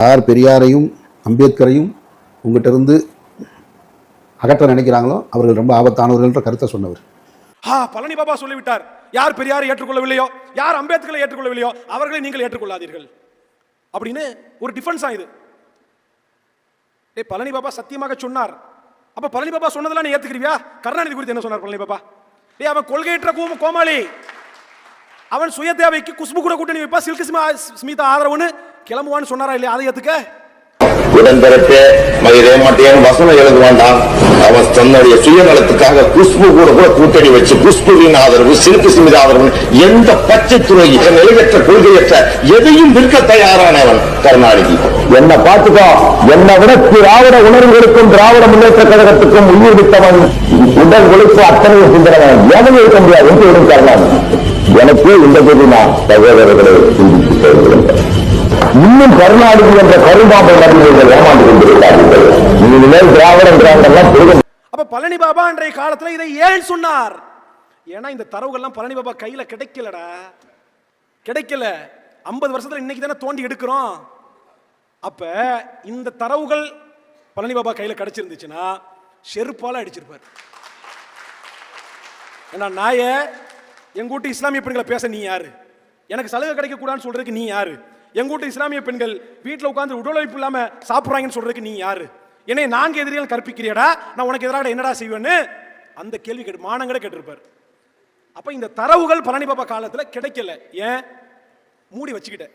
யார் பெரியாரையும் அம்பேத்கரையும் உங்ககிட்ட இருந்து அகற்ற நினைக்கிறாங்களோ அவர்கள் ரொம்ப ஆபத்தானவர்கள் கருத்தை சொன்னவர். பழனி பாபா சொல்லிவிட்டார், யார் பெரியாரை ஏற்றுக்கொள்ளவில்லையோ, யார் அம்பேத்கரை ஏற்றுக்கொள்ளவில்லையோ அவர்களை நீங்கள் ஏற்றுக்கொள்ளாதீர்கள் அப்படின்னு ஒரு டிஃபென்ஸ் ஆகுது. பழனி பாபா சத்தியமாக சொன்னார். அப்ப பழனி பாபா சொன்னதெல்லாம் நீ ஏத்துக்கிறியா? கருணாநிதி குறித்து என்ன சொன்னார் பழனி பாபா? அவன் கொள்கையற்ற கோமாளி, அவன் சுய தேவைக்கு குஷ்பு கூட கூட்டணி வைப்பா, சில்க் ஸ்மிதா ஆதரவுன்னு கிளம்புவான்னு சொன்னாரா இல்லையா? அதை ஏத்துக்க உடன்பிறப்பே மயிரே மாட்டேன் வசனம் எழுத வேண்டாம். அவன் தன்னுடைய சுயநலத்துக்காக குஷ்பு கூட கூட்டணி வச்சு குஷ்புவின் ஆதரவு, சில்க் ஸ்மிதா ஆதரவு, எந்த பச்சை துறை நிலையற்ற கொள்கையற்ற எதையும் விற்க தயாரானவன் கருணாநிதி. என்ன பார்த்துக்கோ, என்னை விட திராவிட உணர்வுகளுக்கும் திராவிட முன்னேற்ற கழகத்துக்கும் உயிர் விட்டவன், உடல் உழைப்பு அத்தனை சிந்தனவன் எவனும் இருக்க முடியாது என்று விடும் கருணாநிதி. எனக்கு இந்த போது நான் சகோதரர்களை சிந்தித்து இன்னும் கருணாநிதி என்ற கரும்பாம்பை நடிகர்கள் ஏமாந்து கொண்டிருக்கிறார்கள். இனிமேல் திராவிடம். அப்ப பழனி பாபா அன்றைய காலத்துல இதை ஏன் சொன்னார்? ஏன்னா இந்த தரவுகள்லாம் பழனி பாபா கையில கிடைக்கலடா, கிடைக்கல. 50 வருஷத்துல இன்னைக்கு தானே தோண்டி எடுக்கிறோம். அப்ப இந்த தரவுகள் பழனி பாபா கையில கிடைச்சிருந்துச்சுன்னா செருப்பால அடிச்சிருப்பார். ஏன்னா நாய எங்க வீட்டு இஸ்லாமிய பெண்களை பேச நீ யாரு? எனக்கு சலுகை கிடைக்க கூடாதுன்னு சொல்றதுக்கு நீ யாரு? எங்க வீட்டு இஸ்லாமிய பெண்கள் வீட்டில் உட்கார்ந்து உடல் உழைப்பு இல்லாம சாப்பிடுறாங்கன்னு சொல்றதுக்கு நீ யாரு? என்னை 4 எதிரிகள் கற்பிக்கிறியடா, நான் உனக்கு எதிராக என்னடா செய்வேன்னு அந்த கேள்வி கேட்டு மானங்களே கேட்டிருப்பார். அப்ப இந்த தரவுகள் பழனி பாபா காலத்துல கிடைக்கல. ஏன்? மூடி வச்சுக்கிட்டேன்.